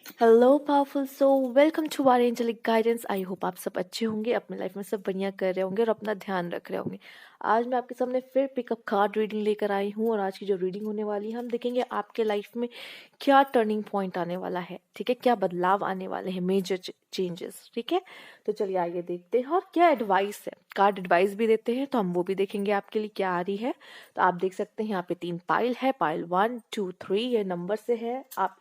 Hello powerful so welcome to our angelic guidance. I hope आप सब अच्छे होंगे, अपने लाइफ में सब बढ़िया कर रहे होंगे और अपना ध्यान रख रहे होंगे। आज मैं आपके सामने फिर पिकअप कार्ड रीडिंग लेकर आई हूँ और आज की जो रीडिंग होने वाली है हम देखेंगे आपके लाइफ में क्या टर्निंग पॉइंट आने वाला है। ठीक है, क्या बदलाव आने वाले हैं, मेजर चेंजेस। ठीक है, तो चलिए आइए देखते हैं और क्या एडवाइस है। कार्ड एडवाइस भी देते हैं तो हम वो भी देखेंगे आपके लिए क्या आ रही है। तो आप देख सकते हैं यहाँ पे 3 पाइल है, पाइल 1 2 3 ये नंबर से है। आप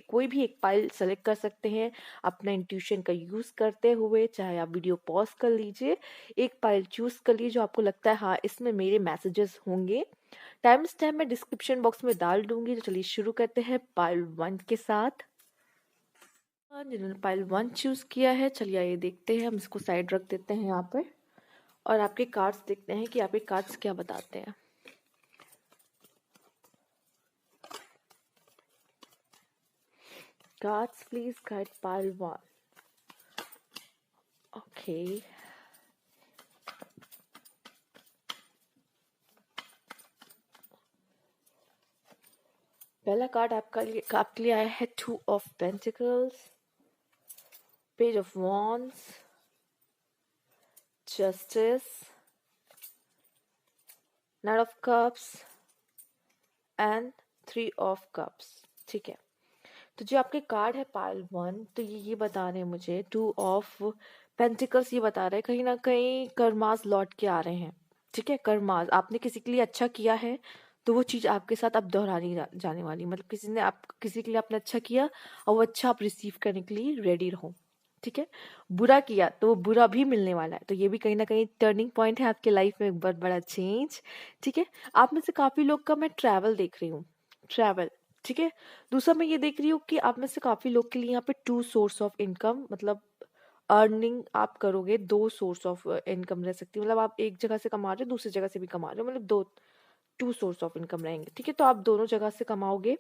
कोई भी एक पाइल सेलेक्ट कर सकते हैं अपना इंट्यूशन का यूज करते हुए। चाहे आप वीडियो पॉज कर लीजिए, एक पाइल चूज कर लीजिए जो आपको लगता है हाँ इसमें मेरे मैसेजेस होंगे। टाइम स्टैम्प मैं डिस्क्रिप्शन बॉक्स में डाल दूंगी। तो चलिए शुरू करते हैं पाइल 1 के साथ। जिन्होंने पाइल 1 चूज किया है, चलिए ये देखते हैं। हम इसको साइड रख देते हैं यहाँ पे और आपके कार्ड्स देखते हैं कि आपके कार्ड्स क्या बताते हैं। Cards, please guide pile 1. Okay. पहला कार्ड आपके लिए आया है 2 of Pentacles, Page of Wands, Justice, Knight of Cups and 3 of Cups। ठीक है, तो जो आपके कार्ड है पाइल 1, तो ये बता रहे हैं मुझे 2 ऑफ पेंटिकल्स ये बता रहे हैं कहीं ना कहीं कर्मास लौट के आ रहे हैं। ठीक है, कर्मास आपने किसी के लिए अच्छा किया है तो वो चीज़ आपके साथ अब दोहरानी जाने वाली। मतलब किसी के लिए आपने अच्छा किया और वो अच्छा आप रिसीव करने के लिए रेडी रहो। ठीक है, बुरा किया तो वो बुरा भी मिलने वाला है। तो ये भी कहीं ना कहीं टर्निंग पॉइंट है आपके लाइफ में, एक बहुत बड़ा चेंज। ठीक है, आप में से काफ़ी लोग का मैं ट्रैवल देख रही हूँ, ट्रैवल। ठीक है, दूसरा मैं ये देख रही हूँ कि आप में से काफी लोग के लिए यहाँ पे 2 सोर्स ऑफ इनकम, मतलब अर्निंग आप करोगे। 2 सोर्स ऑफ इनकम रह सकती है, मतलब आप एक जगह से कमा रहे हो दूसरी जगह से भी कमा रहे हो, मतलब 2 सोर्स ऑफ इनकम रहेंगे। ठीक है, तो आप दोनों जगह से कमाओगे।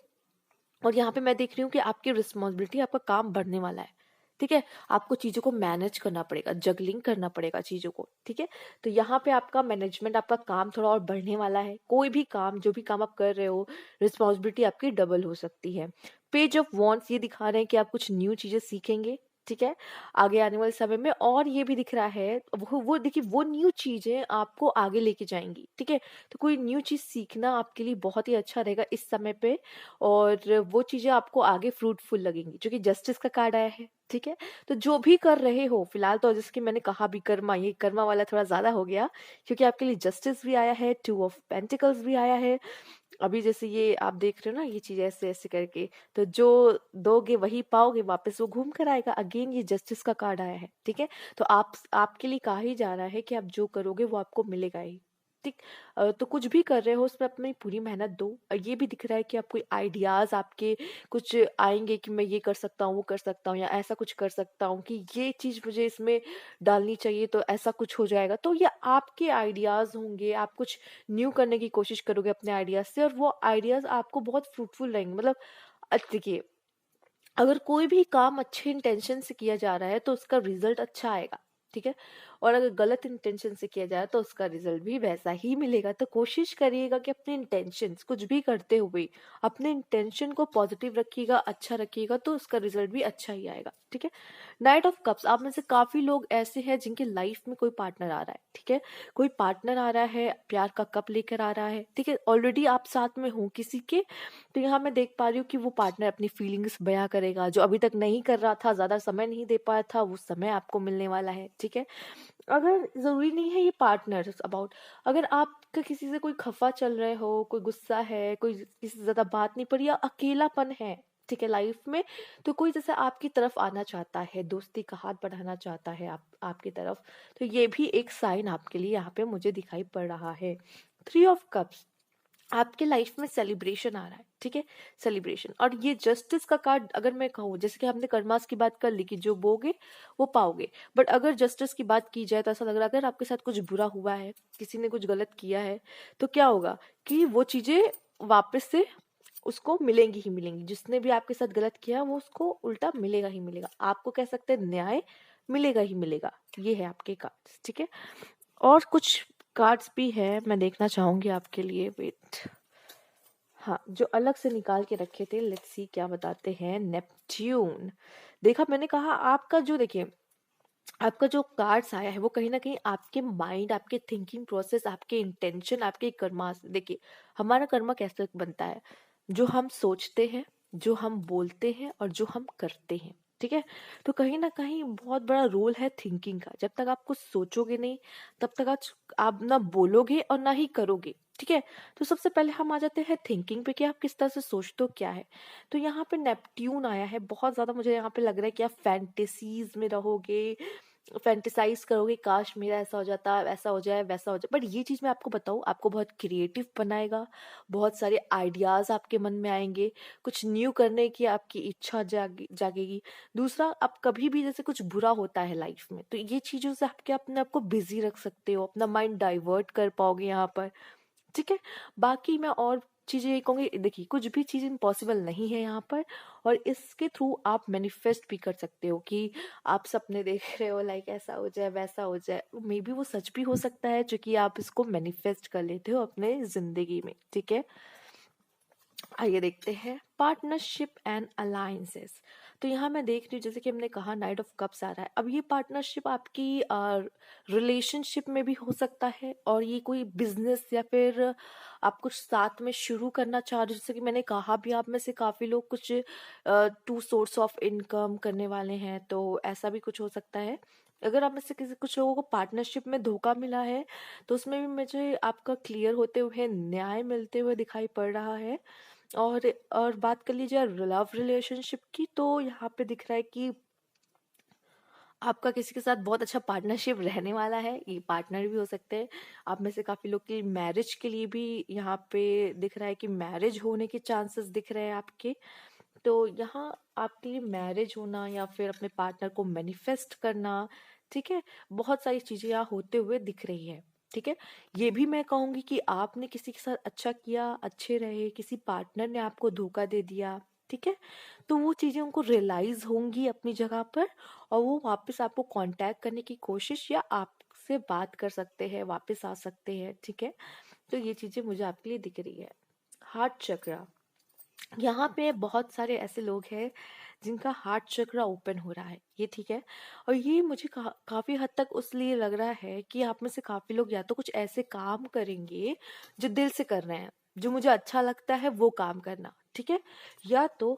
और यहाँ पे मैं देख रही हूँ कि आपकी रिस्पॉन्सिबिलिटी, आपका काम बढ़ने वाला है। ठीक है, आपको चीजों को मैनेज करना पड़ेगा, जगलिंग करना पड़ेगा चीजों को। ठीक है, तो यहाँ पे आपका मैनेजमेंट, आपका काम थोड़ा और बढ़ने वाला है। कोई भी काम, जो भी काम आप कर रहे हो, रिस्पॉन्सिबिलिटी आपकी डबल हो सकती है। पेज ऑफ वॉन्ड्स ये दिखा रहे हैं कि आप कुछ न्यू चीजें सीखेंगे। ठीक है, आगे आने वाले समय में। और ये भी दिख रहा है, वो देखिए, वो न्यू चीजें आपको आगे लेके जाएंगी। ठीक है, तो कोई न्यू चीज सीखना आपके लिए बहुत ही अच्छा रहेगा इस समय पे। और वो चीजें आपको आगे फ्रूटफुल लगेंगी, जो कि जस्टिस का कार्ड आया है। ठीक है, तो जो भी कर रहे हो फिलहाल, तो जैसे कि मैंने कहा भी, कर्मा, ये कर्मा वाला थोड़ा ज्यादा हो गया क्योंकि आपके लिए जस्टिस भी आया है, 2 ऑफ पेंटिकल्स भी आया है। अभी जैसे ये आप देख रहे हो ना, ये चीज ऐसे ऐसे करके, तो जो दोगे वही पाओगे, वापस वो घूम कर आएगा। अगेन ये जस्टिस का कार्ड आया है। ठीक है, तो आपके लिए कहा ही जा रहा है कि आप जो करोगे वो आपको मिलेगा ही। ठीक, तो कुछ भी कर रहे हो उसमें अपनी पूरी मेहनत दो। ये भी दिख रहा है कि आप कोई आइडियाज आपके कुछ आएंगे कि मैं ये कर सकता हूँ, वो कर सकता हूँ, या ऐसा कुछ कर सकता हूँ कि ये चीज मुझे इसमें डालनी चाहिए, तो ऐसा कुछ हो जाएगा। तो ये आपके आइडियाज होंगे, आप कुछ न्यू करने की कोशिश करोगे अपने आइडियाज से और वो आइडियाज आपको बहुत फ्रूटफुल रहेंगे। मतलब देखिए, अगर कोई भी काम अच्छे इंटेंशन से किया जा रहा है तो उसका रिजल्ट अच्छा आएगा। ठीक है, और अगर गलत इंटेंशन से किया जाए तो उसका रिजल्ट भी वैसा ही मिलेगा। तो कोशिश करिएगा कि अपने इंटेंशंस, कुछ भी करते हुए अपने इंटेंशन को पॉजिटिव रखिएगा, अच्छा रखिएगा, तो उसका रिजल्ट भी अच्छा ही आएगा। ठीक है, नाइट ऑफ कप्स, आप में से काफी लोग ऐसे हैं जिनके लाइफ में कोई पार्टनर आ रहा है। ठीक है, कोई पार्टनर आ रहा है, प्यार का कप लेकर आ रहा है। ठीक है, ऑलरेडी आप साथ में हो किसी के। तो यहाँ मैं देख पा रही हूँ कि वो पार्टनर अपनी फीलिंग्स बयां करेगा, जो अभी तक नहीं कर रहा था, ज्यादा समय नहीं दे पाया था, वो समय आपको मिलने वाला है। ठीक है, अगर जरूरी नहीं है ये पार्टनर अबाउट, अगर आपका किसी से कोई खफा चल रहे हो, कोई गुस्सा है, कोई किसी से ज्यादा बात नहीं पड़ी, या अकेलापन है, ठीक है, लाइफ में, तो कोई जैसे आपकी तरफ आना चाहता है, दोस्ती का हाथ बढ़ाना चाहता है आपकी तरफ, तो ये भी एक साइन आपके लिए यहाँ पे मुझे दिखाई पड़ रहा है। 3 ऑफ कप्स, आपके लाइफ में सेलिब्रेशन आ रहा है। ठीक है, सेलिब्रेशन। और ये जस्टिस का कार्ड, अगर मैं कहूँ, जैसे कि हमने कर्मास की बात कर ली कि जो बोगे वो पाओगे, बट अगर जस्टिस की बात की जाए तो ऐसा लग रहा है अगर आपके साथ कुछ बुरा हुआ है, किसी ने कुछ गलत किया है, तो क्या होगा कि वो चीजें वापस से उसको मिलेंगी ही मिलेंगी। जिसने भी आपके साथ गलत किया वो उसको उल्टा मिलेगा ही मिलेगा। आपको कह सकते हैं न्याय मिलेगा ही मिलेगा। ये है आपके कार्ड्स। ठीक है, और कुछ कार्ड्स भी है, मैं देखना चाहूंगी आपके लिए। वेट, हाँ, जो अलग से निकाल के रखे थे, लेट्स सी क्या बताते हैं। नेपट्यून। देखा, मैंने कहा आपका जो, देखिए, आपका जो कार्ड्स आया है वो कहीं ना कहीं आपके माइंड, आपके थिंकिंग प्रोसेस, आपके इंटेंशन, आपके कर्मा से, देखिए, हमारा कर्मा कैसे बनता है? जो हम सोचते हैं, जो हम बोलते हैं और जो हम करते हैं। ठीक है। तो कहीं ना कहीं बहुत बड़ा रोल है थिंकिंग का। जब तक आप कुछ सोचोगे नहीं, तब तक आज आप ना बोलोगे और ना ही करोगे। ठीक है। तो सबसे पहले हम आ जाते हैं थिंकिंग पे कि आप किस तरह से सोचते हो, क्या है। तो यहाँ पे नेपट्यून आया है, बहुत ज्यादा मुझे यहाँ पे लग रहा है कि आप फैंटेसीज में रहोगे, फैंटिसाइज करोगे, काश मेरा ऐसा हो जाता, ऐसा हो जाए, वैसा हो जाए। बट ये चीज मैं आपको बताऊं, आपको बहुत क्रिएटिव बनाएगा, बहुत सारे आइडियाज आपके मन में आएंगे, कुछ न्यू करने की आपकी इच्छा जागेगी। दूसरा, आप कभी भी जैसे कुछ बुरा होता है लाइफ में, तो ये चीजों से आपके अपने आप को बिजी रख सकते हो, अपना माइंड डाइवर्ट कर पाओगे यहाँ पर। ठीक है। बाकी मैं और चीजें ये कहूंगी, देखिए, कुछ भी चीज इम्पॉसिबल नहीं है यहाँ पर। और इसके थ्रू आप मैनिफेस्ट भी कर सकते हो कि आप सपने देख रहे हो, लाइक ऐसा हो जाए, वैसा हो जाए। मे बी वो सच भी हो सकता है, जो कि आप इसको मैनिफेस्ट कर लेते हो अपने जिंदगी में। ठीक है। आइए देखते हैं पार्टनरशिप एंड अलायंसेस। तो यहाँ मैं देख रही हूँ, जैसे कि हमने कहा नाइट ऑफ कप्स आ रहा है। अब ये पार्टनरशिप आपकी रिलेशनशिप में भी हो सकता है, और ये कोई बिजनेस या फिर आप कुछ साथ में शुरू करना चाह रहे हो। जैसे कि मैंने कहा भी, आप में से काफी लोग कुछ टू सोर्स ऑफ इनकम करने वाले हैं, तो ऐसा भी कुछ हो सकता है। अगर आप में से किसी, कुछ लोगों को पार्टनरशिप में धोखा मिला है, तो उसमें भी मुझे आपका क्लियर होते हुए, न्याय मिलते हुए दिखाई पड़ रहा है। और बात कर लीजिए लव रिलेशनशिप की, तो यहाँ पे दिख रहा है कि आपका किसी के साथ बहुत अच्छा पार्टनरशिप रहने वाला है। ये पार्टनर भी हो सकते हैं। आप में से काफी लोग की मैरिज के लिए भी यहाँ पे दिख रहा है कि मैरिज होने के चांसेस दिख रहे हैं आपके। तो यहाँ आपके लिए मैरिज होना या फिर अपने पार्टनर को मैनिफेस्ट करना, ठीक है, बहुत सारी चीजें यहाँ होते हुए दिख रही है। ठीक है। ये भी मैं कहूंगी कि आपने किसी के साथ अच्छा किया, अच्छे रहे, किसी पार्टनर ने आपको धोखा दे दिया, ठीक है, तो वो चीजें उनको रियलाइज होंगी अपनी जगह पर, और वो वापस आपको कांटेक्ट करने की कोशिश या आपसे बात कर सकते हैं, वापस आ सकते हैं। ठीक है। तो ये चीजें मुझे आपके लिए दिख रही है। हार्ट चक्र। यहाँ पे बहुत सारे ऐसे लोग हैं जिनका हार्ट चक्र ओपन हो रहा है, ये ठीक है। और ये मुझे काफी हद तक उस लिए लग रहा है कि आप में से काफी लोग या तो कुछ ऐसे काम करेंगे जो दिल से कर रहे हैं, जो मुझे अच्छा लगता है वो काम करना, ठीक है। या तो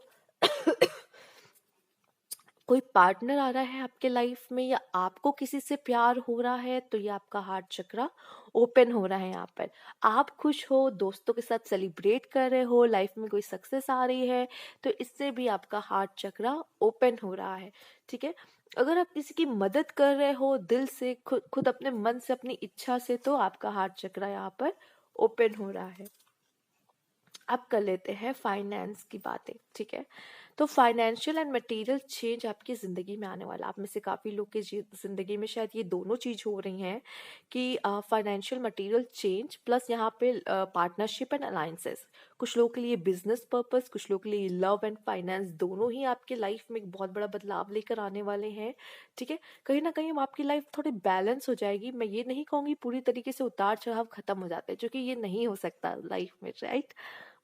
कोई पार्टनर आ रहा है आपके लाइफ में, या आपको किसी से प्यार हो रहा है, तो ये आपका हार्ट चक्रा ओपन हो रहा है यहाँ पर। आप खुश हो, दोस्तों के साथ सेलिब्रेट कर रहे हो, लाइफ में कोई सक्सेस आ रही है, तो इससे भी आपका हार्ट चक्रा ओपन हो रहा है। ठीक है। अगर आप किसी की मदद कर रहे हो दिल से, खुद खुद अपने मन से, अपनी इच्छा से, तो आपका हार्ट चक्रा यहाँ पर ओपन हो रहा है। अब कर लेते हैं फाइनेंस की बातें। ठीक है। तो फाइनेंशियल एंड मटेरियल चेंज आपकी जिंदगी में आने वाला। आप में से काफी लोग की जिंदगी में शायद ये दोनों चीज हो रही हैं कि फाइनेंशियल मटेरियल चेंज प्लस यहाँ पे पार्टनरशिप एंड अलायंसेस। कुछ लोगों के लिए बिजनेस पर्पस, कुछ लोगों के लिए लव एंड फाइनेंस, दोनों ही आपके लाइफ में एक बहुत बड़ा बदलाव लेकर आने वाले हैं। ठीक है। कहीं ना कहीं आपकी लाइफ थोड़ी बैलेंस हो जाएगी। मैं ये नहीं कहूंगी पूरी तरीके से उतार चढ़ाव खत्म हो जाते हैं, जो कि ये नहीं हो सकता लाइफ में, राइट।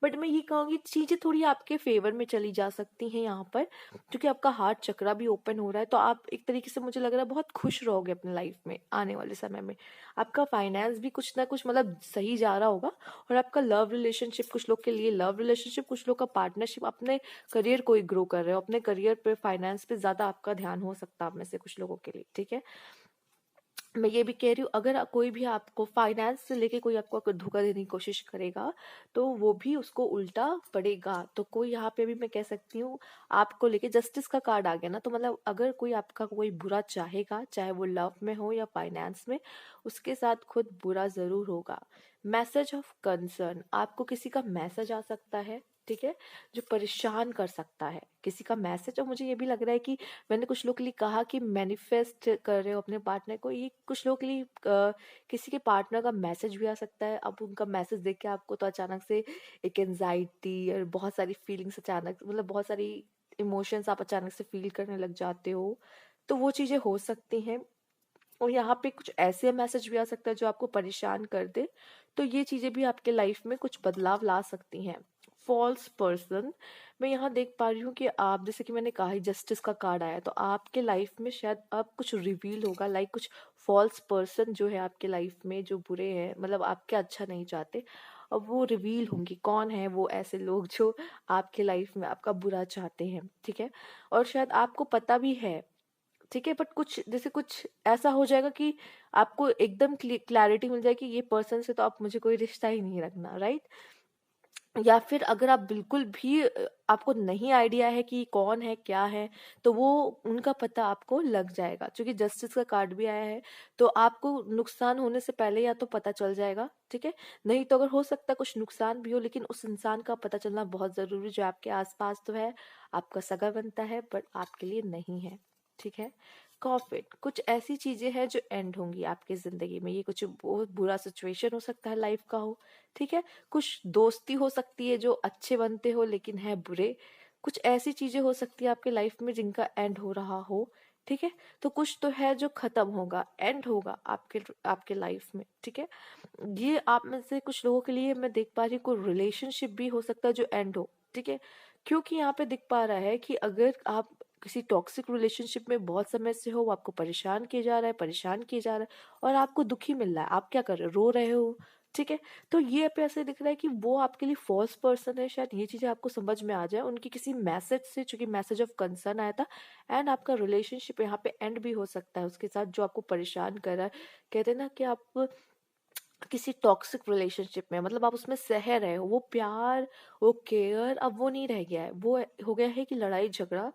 बट मैं ये कहूंगी चीजें थोड़ी आपके फेवर में चली जा सकती हैं यहाँ पर, क्योंकि आपका हार्ट चक्रा भी ओपन हो रहा है। तो आप एक तरीके से, मुझे लग रहा है, बहुत खुश रहोगे अपनी लाइफ में आने वाले समय में। आपका फाइनेंस भी कुछ ना कुछ मतलब सही जा रहा होगा। और आपका लव रिलेशनशिप, कुछ लोग के लिए लव रिलेशनशिप, कुछ लोग का पार्टनरशिप, अपने करियर को ही ग्रो कर रहे हो, अपने करियर पे, फाइनेंस पे ज्यादा आपका ध्यान हो सकता है आप में से कुछ लोगों के लिए। ठीक है। मैं ये भी कह रही हूँ, अगर कोई भी आपको फाइनेंस से लेके कोई आपको अगर धोखा देने की कोशिश करेगा, तो वो भी उसको उल्टा पड़ेगा। तो कोई यहाँ पे भी मैं कह सकती हूँ, आपको लेके जस्टिस का कार्ड आ गया ना, तो मतलब अगर कोई आपका कोई बुरा चाहेगा, चाहे वो लव में हो या फाइनेंस में, उसके साथ खुद बुरा जरूर होगा। मैसेज ऑफ कंसर्न, आपको किसी का मैसेज आ सकता है, ठीक है, जो परेशान कर सकता है, किसी का मैसेज। और मुझे ये भी लग रहा है कि मैंने कुछ लोग के लिए कहा कि मैनिफेस्ट कर रहे हो अपने पार्टनर को, ये कुछ लोग के लिए किसी के पार्टनर का मैसेज भी आ सकता है। अब उनका मैसेज देख के आपको तो अचानक से एक एंजाइटी और बहुत सारी फीलिंग्स, अचानक मतलब बहुत सारी इमोशंस आप अचानक से फील करने लग जाते हो, तो वो चीजें हो सकती हैं। और यहाँ पे कुछ ऐसे मैसेज भी आ सकता है जो आपको परेशान कर दे, तो ये चीजें भी आपके लाइफ में कुछ बदलाव ला सकती हैं। False person. मैं यहाँ देख पा रही हूँ कि आप, जैसे कि मैंने कहा जस्टिस का कार्ड आया, तो आपके लाइफ में शायद अब कुछ रिवील होगा, लाइक कुछ फॉल्स पर्सन जो है आपके लाइफ में, जो बुरे हैं, मतलब आपके अच्छा नहीं चाहते, अब वो रिवील होंगी। कौन है वो ऐसे लोग जो आपके लाइफ में आपका बुरा चाहते हैं, ठीक है। और शायद आपको पता भी है, ठीक है, बट कुछ जैसे कुछ ऐसा हो जाएगा कि आपको एकदम क्लैरिटी मिल जाएगी, ये पर्सन से तो आप मुझे कोई रिश्ता ही नहीं रखना, राइट। या फिर अगर आप बिल्कुल भी आपको नहीं आइडिया है कि कौन है क्या है, तो वो उनका पता आपको लग जाएगा, क्योंकि जस्टिस का कार्ड भी आया है। तो आपको नुकसान होने से पहले या तो पता चल जाएगा, ठीक है। नहीं तो अगर हो सकता है कुछ नुकसान भी हो, लेकिन उस इंसान का पता चलना बहुत जरूरी, जो आपके आसपास तो है, आपका सगा बनता है, बट आपके लिए नहीं है, ठीक है। कॉफिट, कुछ ऐसी चीजें हैं जो एंड होंगी आपकी जिंदगी में। ये कुछ बहुत बुरा सिचुएशन हो सकता है लाइफ का हो, ठीक है। कुछ दोस्ती हो सकती है जो अच्छे बनते हो लेकिन है बुरे। कुछ ऐसी चीजें हो सकती है आपके लाइफ में जिनका एंड हो रहा हो, ठीक है। तो कुछ तो है जो खत्म होगा, एंड होगा आपके आपके लाइफ में, ठीक है। ये आप में से कुछ लोगों के लिए मैं देख पा रही हूँ, कोई रिलेशनशिप भी हो सकता है जो एंड हो, ठीक है। क्योंकि यहाँ पे दिख पा रहा है कि अगर आप किसी टॉक्सिक रिलेशनशिप में बहुत समय से हो, वो आपको परेशान किया जा रहा है, परेशान किया जा रहा है, और आपको दुखी मिल रहा है, आप क्या कर रहे हो, रो रहे हो, ठीक है। तो ये पे ऐसे दिख रहा है कि वो आपके लिए फॉल्स पर्सन है। शायद ये चीजें आपको समझ में आ जाए उनकी किसी मैसेज से, चूंकि मैसेज ऑफ कंसर्न आया था। एंड आपका रिलेशनशिप यहाँ पे एंड भी हो सकता है उसके साथ, जो आपको परेशान कर रहा है। कहते हैं ना कि आप किसी टॉक्सिक रिलेशनशिप में, मतलब आप उसमें सह रहे हो, वो प्यार, वो केयर अब वो नहीं रह गया है, वो हो गया है कि लड़ाई झगड़ा,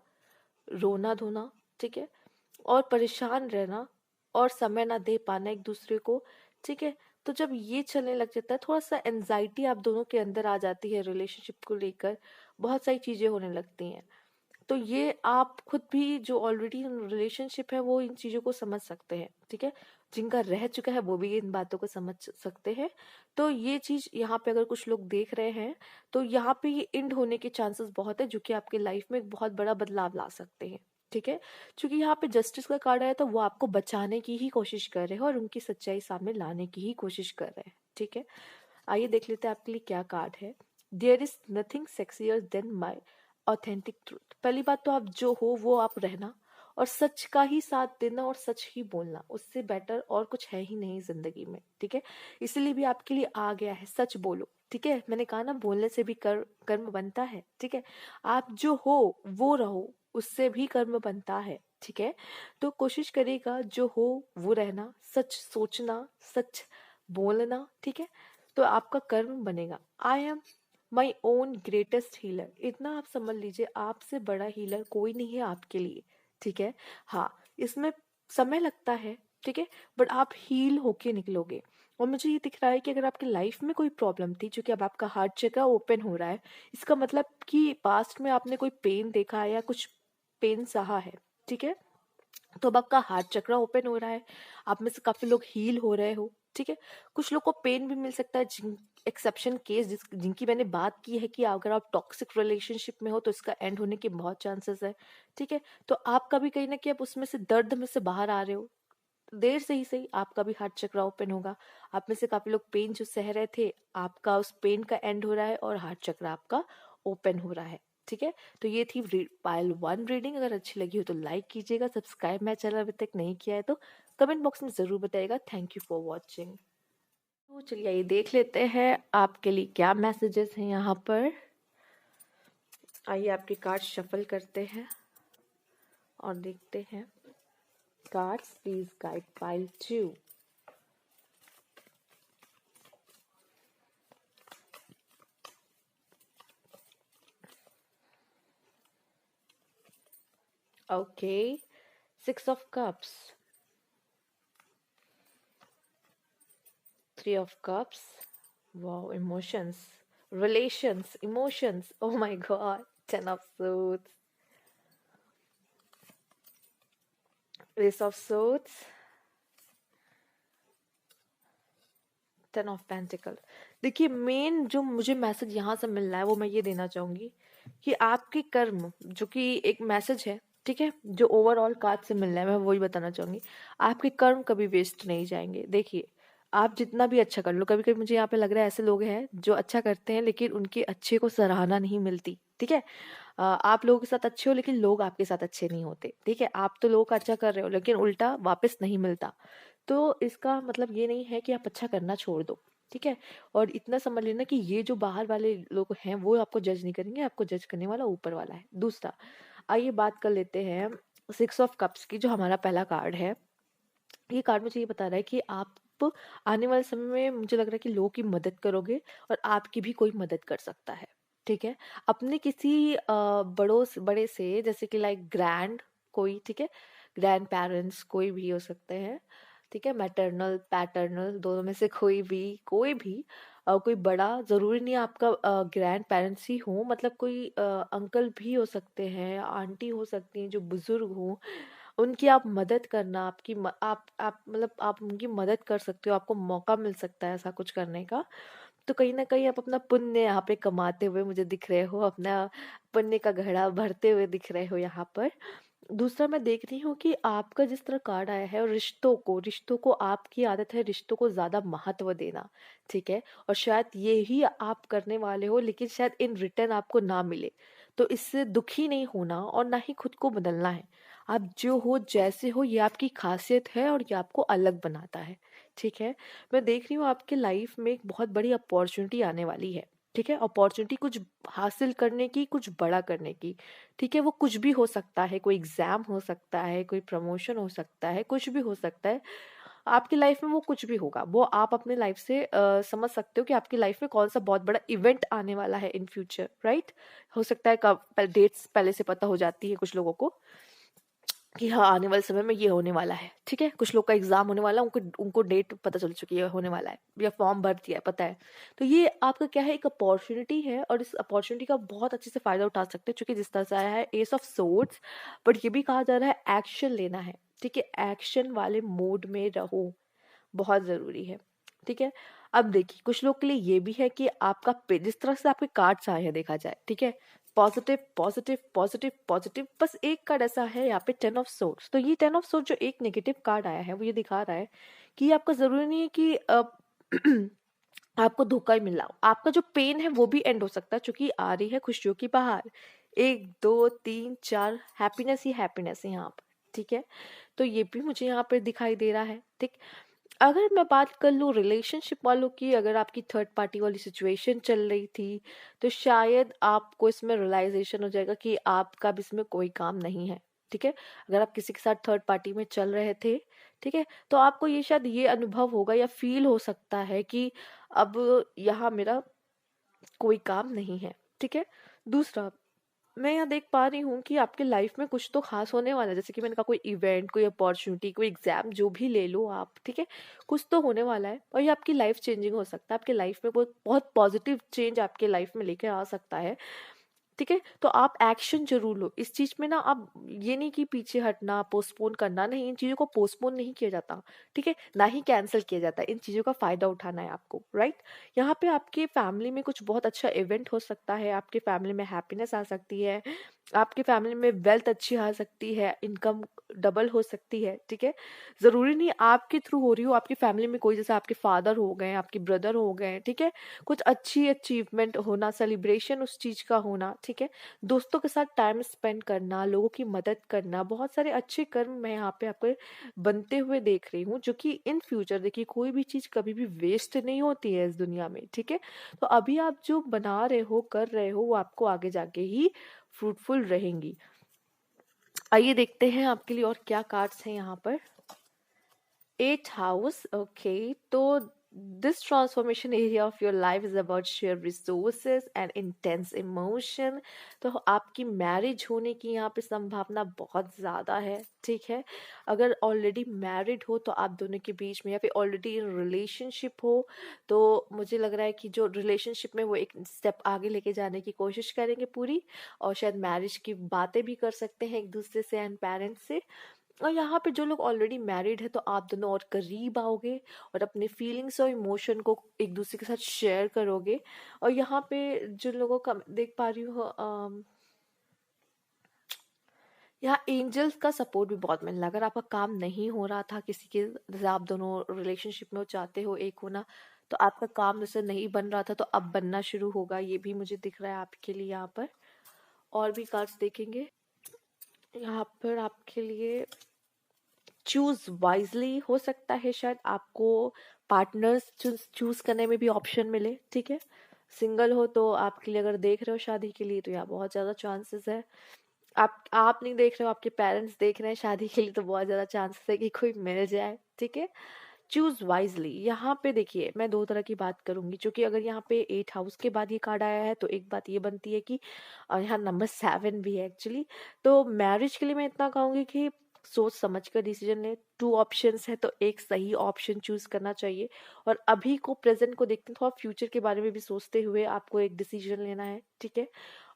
रोना धोना, ठीक है, और परेशान रहना, और समय ना दे पाना एक दूसरे को, ठीक है। तो जब ये चलने लग जाता है, थोड़ा सा एनजाइटी आप दोनों के अंदर आ जाती है रिलेशनशिप को लेकर, बहुत सारी चीजें होने लगती हैं। तो ये आप खुद भी जो ऑलरेडी रिलेशनशिप है वो इन चीजों को समझ सकते हैं, ठीक है। जिनका रह चुका है वो भी इन बातों को समझ सकते हैं। तो ये चीज यहाँ पे अगर कुछ लोग देख रहे हैं, तो यहाँ पे ये एंड होने के चांसेस बहुत है, जो कि आपके लाइफ में एक बहुत बड़ा बदलाव ला सकते हैं, ठीक है। क्योंकि यहाँ पे जस्टिस का कार्ड आया, तो वो आपको बचाने की ही कोशिश कर रहे हैं और उनकी सच्चाई सामने लाने की ही कोशिश कर रहे हैं, ठीक है। आइए देख लेते हैं आपके लिए क्या कार्ड है। There is nothing sexier than my authentic truth. पहली बात तो आप जो हो वो आप रहना, और सच का ही साथ देना, और सच ही बोलना, उससे बेटर और कुछ है ही नहीं जिंदगी में, ठीक है। इसलिए भी आपके लिए आ गया है, सच बोलो, ठीक है। मैंने कहा ना, बोलने से भी कर्म बनता है, ठीक है। आप जो हो वो रहो, उससे भी कर्म बनता है, ठीक है। तो कोशिश करेगा जो हो वो रहना, सच सोचना, सच बोलना, ठीक है। तो आपका कर्म बनेगा। I am my own greatest healer, इतना आप समझ लीजिए, आपसे बड़ा हीलर कोई नहीं है आपके लिए, ठीक है। हाँ, इसमें समय लगता है, ठीक है, बट आप हील होके निकलोगे। और मुझे ये दिख रहा है कि अगर आपकी लाइफ में कोई प्रॉब्लम थी, क्योंकि अब आपका हार्ट चक्र ओपन हो रहा है, इसका मतलब कि पास्ट में आपने कोई पेन देखा है या कुछ पेन सहा है, ठीक है। तो अब आपका हार्ट चक्र ओपन हो रहा है, आप में से काफी लोग हील हो रहे हो, ठीक है। कुछ लोग को पेन भी मिल सकता है, एक्सेप्शन केस जिनकी मैंने बात की है, कि अगर आप टॉक्सिक रिलेशनशिप में हो तो इसका एंड होने के बहुत चांसेस है, ठीक है। तो आपका भी कहीं ना कहीं आप उसमें से, दर्द में से बाहर आ रहे हो, देर से ही सही आपका भी हार्ट चक्र ओपन होगा। आप में से काफी लोग पेन जो सह रहे थे, आपका उस पेन का एंड हो रहा है और हार्ट चक्र आपका ओपन हो रहा है, ठीक है। तो ये थी पायल 1 रीडिंग। अगर अच्छी लगी हो तो लाइक कीजिएगा, सब्सक्राइब मेरा चैनल अभी तक नहीं किया है तो कमेंट बॉक्स में जरूर बताइएगा। Thank you for watching. तो चलिए ये देख लेते हैं आपके लिए क्या मैसेजेस हैं यहाँ पर। आइए आपके कार्ड शफल करते हैं और देखते हैं। Cards please guide pile 2। Okay, 6 of Cups, 3 of Cups. Wow, emotions, relations, emotions. Oh my God, 10 of Swords, Ace of Swords, 10 of Pentacles. देखिए, मेन जो मुझे मैसेज यहाँ से मिल रहा है वो मैं ये देना चाहूंगी कि आपके कर्म, जो कि एक मैसेज है, ठीक है, जो ओवरऑल कार्ड से मिल रहा है, मैं वही बताना चाहूंगी। आपके कर्म कभी वेस्ट नहीं जाएंगे। देखिए, आप जितना भी अच्छा कर लो, कभी कभी मुझे यहाँ पे लग रहा है ऐसे लोग हैं जो अच्छा करते हैं लेकिन उनके अच्छे को सराहना नहीं मिलती। ठीक है। आप लोगों के साथ अच्छे हो लेकिन लोग आपके साथ अच्छे नहीं होते। ठीक है। आप तो लोग का अच्छा कर रहे हो लेकिन उल्टा वापस नहीं मिलता। तो इसका मतलब ये नहीं है कि आप अच्छा करना छोड़ दो। ठीक है। और इतना समझ लेना कि ये जो बाहर वाले लोग हैं वो आपको जज नहीं करेंगे, आपको जज करने वाला ऊपर वाला है। दूसरा, आइए बात कर लेते हैं 6 ऑफ कप्स की, जो हमारा पहला कार्ड है। ये कार्ड मुझे ये बता रहा है कि आप आने वाले समय में, मुझे लग रहा है कि लोगों की मदद करोगे और आपकी भी कोई मदद कर सकता है। ठीक है। अपने किसी बड़े से, जैसे कि लाइक ग्रैंड कोई, ठीक है, ग्रैंड पेरेंट्स कोई भी हो सकते हैं। ठीक है। मैटरनल पैटर्नल दोनों में से कोई भी कोई बड़ा, जरूरी नहीं आपका ग्रैंड पेरेंट्स ही हो, मतलब कोई अंकल भी हो सकते हैं, आंटी हो सकती हैं जो बुजुर्ग हो, उनकी आप मदद करना, आप मतलब आप उनकी मदद कर सकते हो, आपको मौका मिल सकता है ऐसा कुछ करने का। तो कहीं ना कहीं आप अपना पुण्य यहाँ पे कमाते हुए मुझे दिख रहे हो, अपना पुण्य का घड़ा भरते हुए दिख रहे हो यहाँ पर। दूसरा, मैं देख रही हूँ कि आपका जिस तरह कार्ड आया है, और रिश्तों को आपकी आदत है रिश्तों को ज्यादा महत्व देना। ठीक है। और शायद ये ही आप करने वाले हो, लेकिन शायद इन रिटर्न आपको ना मिले। तो इससे दुखी नहीं होना और ना ही खुद को बदलना है। आप जो हो जैसे हो, ये आपकी खासियत है और ये आपको अलग बनाता है। ठीक है। मैं देख रही हूँ आपके लाइफ में एक बहुत बड़ी अपॉर्चुनिटी आने वाली है। ठीक है। अपॉर्चुनिटी कुछ हासिल करने की, कुछ बड़ा करने की। ठीक है। वो कुछ भी हो सकता है, कोई एग्जाम हो सकता है, कोई प्रमोशन हो सकता है, कुछ भी हो सकता है। आपकी लाइफ में वो कुछ भी होगा, वो आप अपने लाइफ से समझ सकते हो कि आपकी लाइफ में कौन सा बहुत बड़ा इवेंट आने वाला है इन फ्यूचर, राइट। हो सकता है कब डेट्स पहले से पता हो जाती है कुछ लोगों को कि हाँ आने वाले समय में ये होने वाला है। ठीक है। कुछ लोग का एग्जाम होने वाला है, उनको उनको डेट पता चल चुकी है होने वाला है, या फॉर्म भर दिया है, पता है। तो ये आपका क्या है, एक अपॉर्चुनिटी है, और इस अपॉर्चुनिटी का बहुत अच्छे से फायदा उठा सकते हैं, क्योंकि जिस तरह से आया है एस ऑफ सोर्ड्स। बट ये भी कहा जा रहा है एक्शन लेना है। ठीक है। एक्शन वाले मोड में रहो, बहुत जरूरी है। ठीक है। अब देखिए, कुछ लोग के लिए ये भी है कि आपका जिस तरह से आपके कार्ड्स आए हैं देखा जाए, ठीक है, पॉजिटिव पॉजिटिव पॉजिटिव पॉजिटिव, बस एक कार्ड ऐसा है यहाँ पे 10 ऑफ सोर्ड्स। तो ये 10 ऑफ सोर्ड जो एक नेगेटिव कार्ड आया है, वो ये दिखा रहा है कि आपका जरूरी नहीं है कि आपको धोखा ही मिला हो, आपका जो पेन है वो भी एंड हो सकता है, क्योंकि आ रही है खुशियों की बहार। 1 2 3 4 हैप्पीनेस ही हैप्पीनेस है यहाँ पर। ठीक है। तो ये भी मुझे यहाँ पर दिखाई दे रहा है। ठीक। अगर मैं बात कर लूँ रिलेशनशिप वालों की, अगर आपकी थर्ड पार्टी वाली सिचुएशन चल रही थी, तो शायद आपको इसमें रियलाइजेशन हो जाएगा कि आपका भी इसमें कोई काम नहीं है। ठीक है। अगर आप किसी के साथ थर्ड पार्टी में चल रहे थे, ठीक है, तो आपको ये शायद ये अनुभव होगा या फील हो सकता है कि अब यहाँ मेरा कोई काम नहीं है। ठीक है। दूसरा, मैं यहाँ देख पा रही हूँ कि आपके लाइफ में कुछ तो खास होने वाला है, जैसे कि मैंने कहा कोई इवेंट, कोई अपॉर्चुनिटी, कोई एग्जाम, जो भी ले लो आप। ठीक है। कुछ तो होने वाला है और ये आपकी लाइफ चेंजिंग हो सकता है, आपके लाइफ में बहुत बहुत पॉजिटिव चेंज आपके लाइफ में लेकर आ सकता है। ठीक है। तो आप एक्शन जरूर लो इस चीज में ना। आप ये नहीं कि पीछे हटना, पोस्टपोन करना, नहीं, इन चीजों को पोस्टपोन नहीं किया जाता। ठीक है। ना ही कैंसिल किया जाता है, इन चीजों का फायदा उठाना है आपको, राइट। यहाँ पे आपके फैमिली में कुछ बहुत अच्छा इवेंट हो सकता है, आपके फैमिली में हैप्पीनेस आ सकती है, आपके फैमिली में वेल्थ अच्छी आ सकती है, इनकम डबल हो सकती है। ठीक है। जरूरी नहीं आपके थ्रू हो रही हो, आपकी फैमिली में कोई, जैसे आपके फादर हो गए, आपके ब्रदर हो गए, ठीक है, कुछ अच्छी अचीवमेंट होना, सेलिब्रेशन उस चीज का होना। ठीक है। दोस्तों के साथ टाइम स्पेंड करना, लोगों की मदद करना, बहुत सारे अच्छे कर्म मैं यहाँ पे आपको बनते हुए देख रही हूँ, जो कि इन फ्यूचर, देखिए कोई भी चीज कभी भी वेस्ट नहीं होती है इस दुनिया में। ठीक है। तो अभी आप जो बना रहे हो, कर रहे हो, वो आपको आगे जाके ही फ्रूटफुल रहेंगी। आइए देखते हैं आपके लिए और क्या कार्ड्स हैं यहाँ पर। 8th house, okay. तो this transformation area of your life is about shared resources and intense emotion। तो आपकी मैरिज होने की यहाँ पे संभावना बहुत ज़्यादा है। ठीक है। अगर ऑलरेडी मैरिड हो तो आप दोनों के बीच में, या फिर ऑलरेडी इन रिलेशनशिप हो, तो मुझे लग रहा है कि जो रिलेशनशिप में वो एक स्टेप आगे लेके जाने की कोशिश करेंगे पूरी, और शायद मैरिज की बातें भी कर सकते हैं एक दूसरे से एंड पेरेंट्स से। और यहाँ पे जो लोग ऑलरेडी मैरिड है, तो आप दोनों और करीब आओगे और अपने फीलिंग्स और इमोशन को एक दूसरे के साथ शेयर करोगे। और यहाँ पे जिन लोगों का देख पा रही हूँ, यहाँ एंजल्स का सपोर्ट भी बहुत मिल रहा है। अगर आपका काम नहीं हो रहा था किसी के, जैसे आप दोनों रिलेशनशिप में हो, चाहते हो एक होना, तो आपका काम जैसे नहीं बन रहा था तो अब बनना शुरू होगा, ये भी मुझे दिख रहा है आपके लिए। यहाँ पर और भी कार्ड्स देखेंगे। यहाँ पर आपके लिए चूज वाइजली, हो सकता है शायद आपको पार्टनर्स चूज करने में भी ऑप्शन मिले, ठीक है। सिंगल हो तो आपके लिए, अगर देख रहे हो शादी के लिए, तो यहाँ बहुत ज़्यादा चांसेस है। आप नहीं देख रहे हो, आपके पेरेंट्स देख रहे हैं शादी के लिए, तो बहुत ज़्यादा चांसेस है कि कोई मिल जाए, ठीक है। Choose wisely. यहाँ पे देखिए, मैं दो तरह की बात करूंगी, क्योंकि अगर यहाँ पे 8 हाउस के बाद ये कार्ड आया है तो एक बात ये बनती है कि यहाँ नंबर 7 भी है एक्चुअली। तो मैरिज के लिए मैं इतना कहूंगी कि सोच समझ कर डिसीजन ले। 2 ऑप्शंस है तो एक सही ऑप्शन चूज करना चाहिए, और अभी को, प्रेजेंट को देखते हैं, थोड़ा फ्यूचर के बारे में भी सोचते हुए आपको एक डिसीजन लेना है, ठीक है।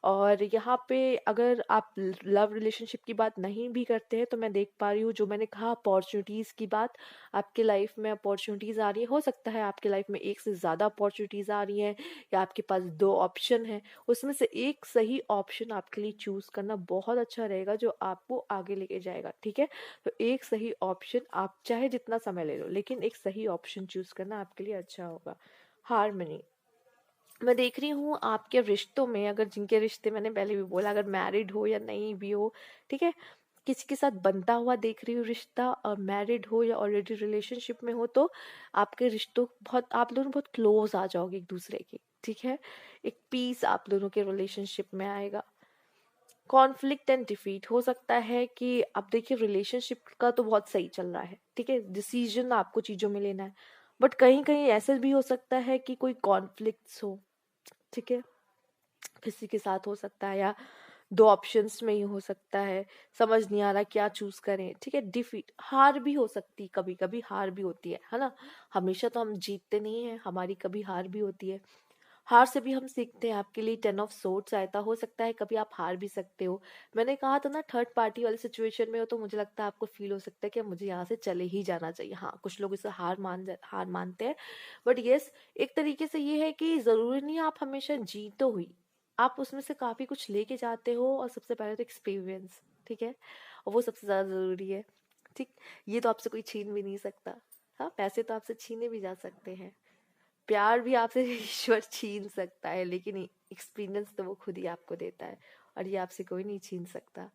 और यहाँ पे अगर आप लव रिलेशनशिप की बात नहीं भी करते हैं, तो मैं देख पा रही हूँ, जो मैंने कहा अपॉर्चुनिटीज की बात, आपके लाइफ में अपॉर्चुनिटीज आ रही है। हो सकता है आपके लाइफ में एक से ज्यादा अपॉर्चुनिटीज आ रही हैं, या आपके पास 2 ऑप्शन है, उसमें से एक सही ऑप्शन आपके लिए चूज करना बहुत अच्छा रहेगा, जो आपको आगे लेके जाएगा, ठीक है। तो एक सही ऑप्शन, आप चाहे जितना समय ले लो, लेकिन एक सही ऑप्शन चूज करना आपके लिए अच्छा होगा। हारमनी, मैं देख रही हूँ आपके रिश्तों में, अगर जिनके रिश्ते, मैंने पहले भी बोला, अगर मैरिड हो या नहीं भी हो, ठीक है, किसी के साथ बनता हुआ देख रही हूँ रिश्ता, और मैरिड हो या ऑलरेडी रिलेशनशिप में हो, तो आपके रिश्तों बहुत, आप दोनों बहुत क्लोज आ जाओगे एक दूसरे के, ठीक है। एक पीस आप दोनों के रिलेशनशिप में आएगा। कॉन्फ्लिक्ट एंड डिफीट, हो सकता है कि आप देखिए, रिलेशनशिप का तो बहुत सही चल रहा है, ठीक है, डिसीजन आपको चीजों में लेना है, बट कहीं कहीं ऐसे भी हो सकता है कि कोई कॉन्फ्लिक्ट्स हो, ठीक है, किसी के साथ हो सकता है, या 2 ऑप्शंस में ही हो सकता है, समझ नहीं आ रहा क्या चूज करें, ठीक है। डिफीट, हार भी हो सकती, कभी कभी हार भी होती है ना। हमेशा तो हम जीतते नहीं है, हमारी कभी हार भी होती है। हार से भी हम सीखते हैं। आपके लिए 10 ऑफ सोर्ड्स आया था, हो सकता है कभी आप हार भी सकते हो। मैंने कहा था ना, थर्ड पार्टी वाली सिचुएशन में हो, तो मुझे लगता है आपको फील हो सकता है कि मुझे यहाँ से चले ही जाना चाहिए। हाँ, कुछ लोग इसे हार मानते हैं, बट यस, एक तरीके से ये है कि जरूरी नहीं है आप हमेशा जीतो हुई, आप उसमें से काफी कुछ लेके जाते हो, और सबसे पहले तो एक्सपीरियंस, ठीक है, और वो सबसे ज्यादा जरूरी है, ठीक। ये तो आपसे कोई छीन भी नहीं सकता। हाँ, पैसे तो आपसे छीने भी जा सकते हैं, प्यार भी आपसे ईश्वर छीन सकता है, लेकिन एक्सपीरियंस तो वो खुद ही आपको देता है, और ये आपसे कोई नहीं छीन सकता।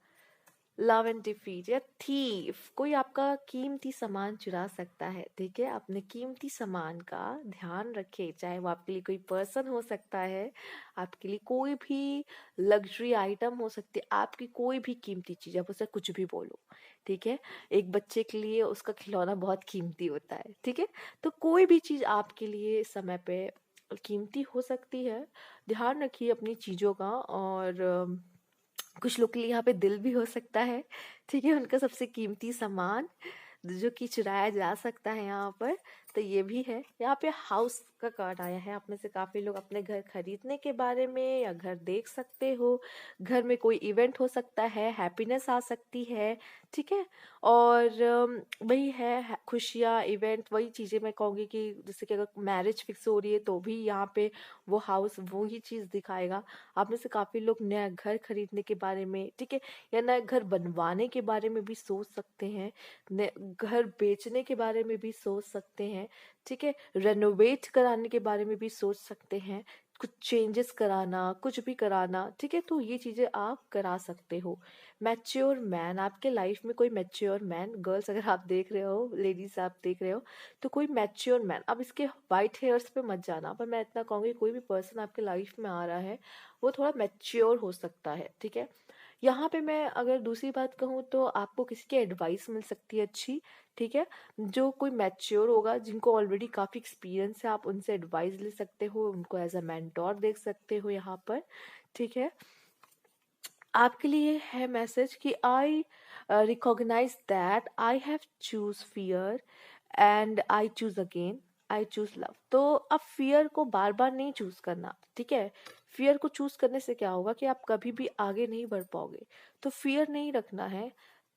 लव एंड डिफीट, या थीफ, कोई आपका कीमती सामान चुरा सकता है, ठीक है। अपने कीमती सामान का ध्यान रखें, चाहे वो आपके लिए कोई पर्सन हो सकता है, आपके लिए कोई भी लग्जरी आइटम हो सकती है, आपकी कोई भी कीमती चीज, आप उसे कुछ भी बोलो, ठीक है। एक बच्चे के लिए उसका खिलौना बहुत कीमती होता है, ठीक है। तो कोई भी चीज आपके लिए इस समय पे कीमती हो सकती है। ध्यान रखिए अपनी चीजों का। और कुछ लोग के लिए यहाँ पे दिल भी हो सकता है, ठीक है, उनका सबसे कीमती सामान जो कि चुराया जा सकता है यहाँ पर। तो ये भी है। यहाँ पे हाउस का कार्ड आया है, आप में से काफी लोग अपने घर खरीदने के बारे में, या घर देख सकते हो, घर में कोई इवेंट हो सकता है, हैप्पीनेस आ सकती है, ठीक है। और वही है, खुशियाँ, इवेंट, वही चीजें मैं कहूँगी कि जैसे कि अगर मैरिज फिक्स हो रही है तो भी यहाँ पे वो हाउस वो ही चीज दिखाएगा। आप में से काफी लोग नया घर खरीदने के बारे में, ठीक है, या नया घर बनवाने के बारे में भी सोच सकते हैं, घर बेचने के बारे में भी सोच सकते हैं, ठीक है, रेनोवेट कराने के बारे में भी सोच सकते हैं, कुछ चेंजेस कराना, कुछ भी कराना, ठीक है। तो ये चीजें आप करा सकते हो। मैच्योर मैन, आपके लाइफ में कोई मैच्योर मैन, गर्ल्स अगर आप देख रहे हो, लेडीज आप देख रहे हो, तो कोई मैच्योर मैन, अब इसके वाइट हेयर्स पे मत जाना, पर मैं इतना कहूंगी, कोई भी पर्सन आपके लाइफ में आ रहा है, वो थोड़ा मैच्योर हो सकता है, ठीक है। यहाँ पे मैं अगर दूसरी बात कहूँ, तो आपको किसी की एडवाइस मिल सकती है अच्छी, ठीक है, जो कोई मैच्योर होगा, जिनको ऑलरेडी काफी एक्सपीरियंस है, आप उनसे एडवाइस ले सकते हो, उनको एज अ मेंटोर देख सकते हो यहाँ पर, ठीक है। आपके लिए है मैसेज कि I recognize that I have choose fear and I choose again, I choose love. तो अब फियर को बार बार नहीं चूज करना, ठीक है। फियर को चूज करने से क्या होगा कि आप कभी भी आगे नहीं बढ़ पाओगे। तो फियर नहीं रखना है,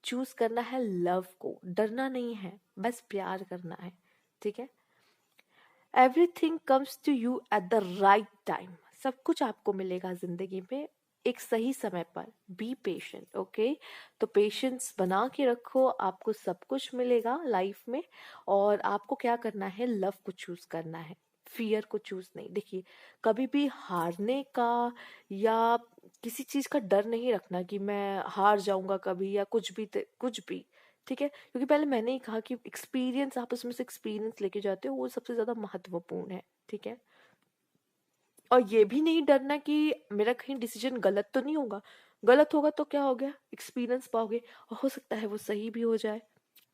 चूज करना है लव को, डरना नहीं है, बस प्यार करना है, ठीक है। Everything comes to you at the right time, सब कुछ आपको मिलेगा जिंदगी में एक सही समय पर। Be patient, okay. तो पेशेंस बना के रखो, आपको सब कुछ मिलेगा लाइफ में। और आपको क्या करना है, लव को चूज करना है, फियर को चूज नहीं। देखिए, कभी भी हारने का या किसी चीज का डर नहीं रखना कि मैं हार जाऊंगा कभी या कुछ भी कुछ भी। ठीक है, क्योंकि पहले मैंने ही कहा कि एक्सपीरियंस, आप उसमें से एक्सपीरियंस लेके जाते हो, वो सबसे ज्यादा महत्वपूर्ण है। ठीक है, और ये भी नहीं डरना कि मेरा कहीं डिसीजन गलत तो नहीं होगा। गलत होगा तो क्या हो गया, एक्सपीरियंस पाओगे, और हो सकता है वो सही भी हो जाए।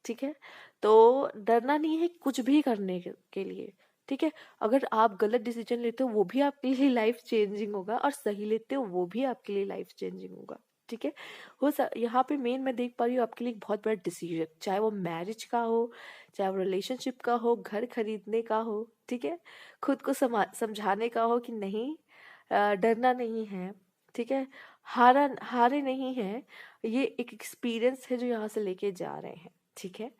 ठीक है, तो डरना नहीं है कुछ भी करने के लिए। ठीक है, अगर आप गलत डिसीजन लेते हो वो भी आपके लिए लाइफ चेंजिंग होगा, और सही लेते हो वो भी आपके लिए लाइफ चेंजिंग होगा। ठीक है, यहाँ पे मेन मैं देख पा रही हूँ आपके लिए एक बहुत बड़ा डिसीजन, चाहे वो मैरिज का हो, चाहे वो रिलेशनशिप का हो, घर खरीदने का हो। ठीक है, खुद को समझाने का हो कि नहीं, डरना नहीं है। ठीक है, हारे नहीं हैं, ये एक एक्सपीरियंस है जो यहाँ से लेके जा रहे हैं। ठीक है,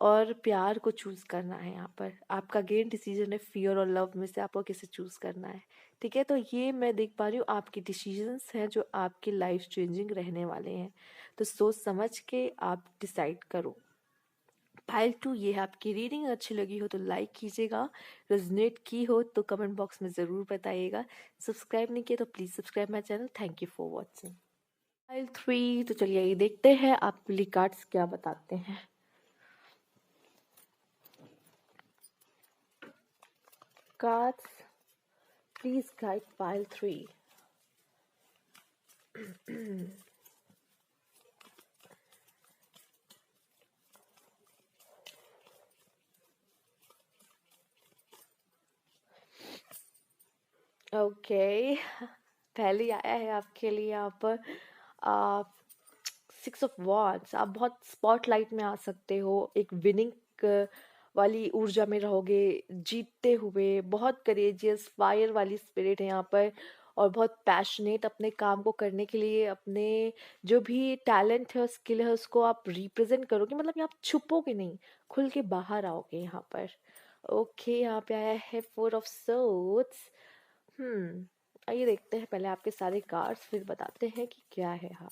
और प्यार को चूज करना है यहाँ पर, आपका अगेन डिसीजन है, फियर और लव में से आपको किसे चूज करना है। ठीक है, तो ये मैं देख पा रही हूँ आपके डिसीजंस हैं जो आपकी लाइफ चेंजिंग रहने वाले हैं। तो सोच समझ के आप डिसाइड करो। फाइल 2 ये है आपकी रीडिंग। अच्छी लगी हो तो लाइक कीजिएगा, रेजोनेट की हो तो कमेंट बॉक्स में ज़रूर बताइएगा। सब्सक्राइब नहीं किया तो please subscribe my channel. Thank you for watching. File 3, तो चलिए ये देखते हैं आपके लिए कार्ड्स क्या बताते हैं। Cards please guide file 3। Okay, पहले आया है आपके लिए यहाँ पर 6 ऑफ वॉन्ड्स। आप बहुत स्पॉटलाइट में आ सकते हो, एक विनिंग वाली ऊर्जा में रहोगे, जीतते हुए। बहुत करेजियस फायर वाली स्पिरिट है यहाँ पर, और बहुत पैशनेट अपने काम को करने के लिए। अपने जो भी टैलेंट है और स्किल है उसको आप रिप्रेजेंट करोगे, मतलब यहाँ आप छुपोगे नहीं, खुल के बाहर आओगे यहाँ पर। ओके, यहाँ पे आया है 4 ऑफ सोर्ड्स। आइए देखते हैं पहले आपके सारे कार्ड्स, फिर बताते हैं कि क्या है। हाँ,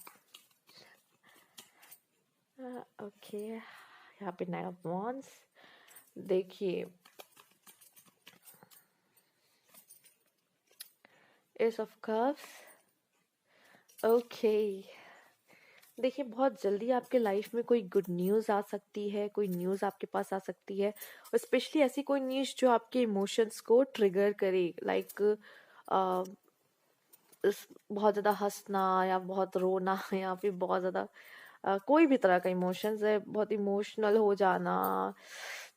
ओके, यहाँ पे 9 ऑफ वॉन्ड्स। देखिए, एस ऑफ कप्स। ओके, देखिए, बहुत जल्दी आपके लाइफ में कोई गुड न्यूज़ आ सकती है, कोई न्यूज़ आपके पास आ सकती है, और स्पेशली ऐसी कोई न्यूज़ जो आपके इमोशंस को ट्रिगर करे। लाइक बहुत ज़्यादा हंसना, या बहुत रोना, या फिर बहुत ज़्यादा कोई भी तरह का इमोशंस है, बहुत इमोशनल हो जाना,